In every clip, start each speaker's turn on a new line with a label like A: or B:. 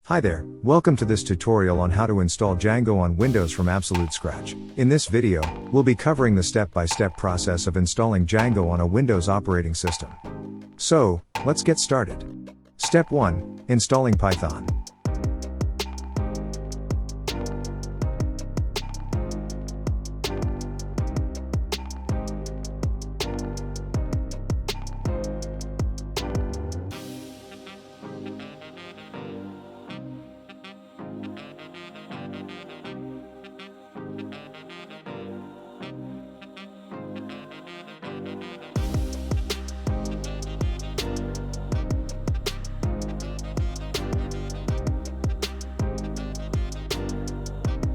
A: Hi there, welcome to this tutorial on how to install Django on Windows from absolute scratch. In this video, we'll be covering the step-by-step process of installing Django on a Windows operating system. So, let's get started. Step 1. Installing Python.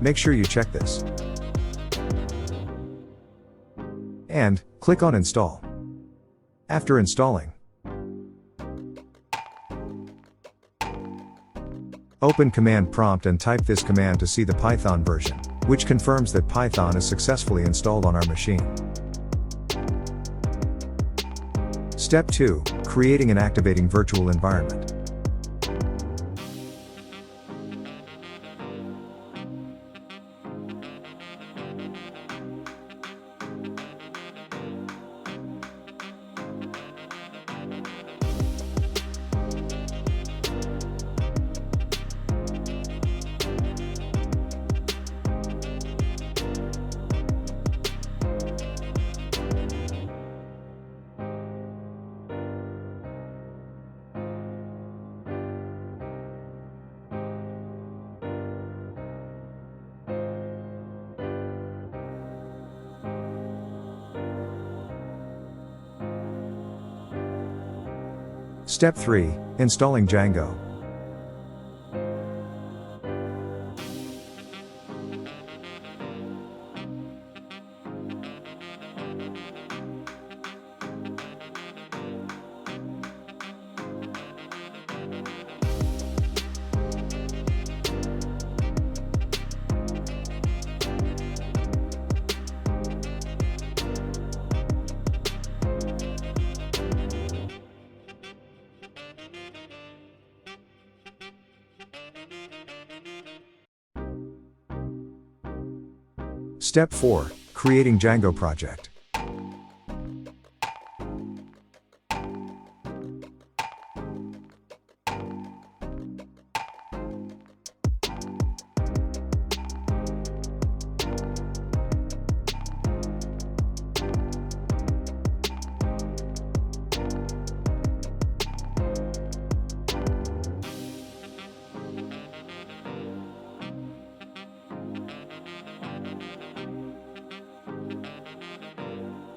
A: Make sure you check this. And, click on Install. After installing, open Command Prompt and type this command to see the Python version, which confirms that Python is successfully installed on our machine. Step 2. Creating and activating virtual environment. Step 3. Installing Django. Step 4. Creating Django project.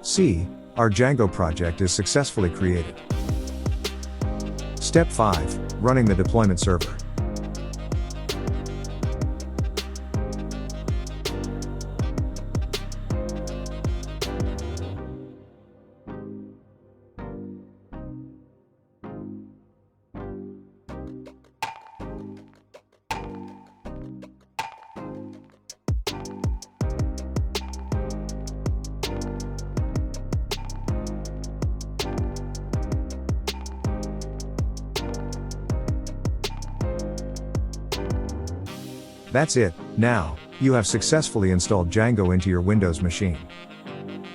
A: See, our Django project is successfully created. Step 5. Running the deployment server. That's it. Now, you have successfully installed Django into your Windows machine.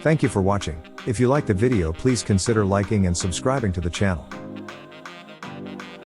A: Thank you for watching. If you liked the video, please consider liking and subscribing to the channel.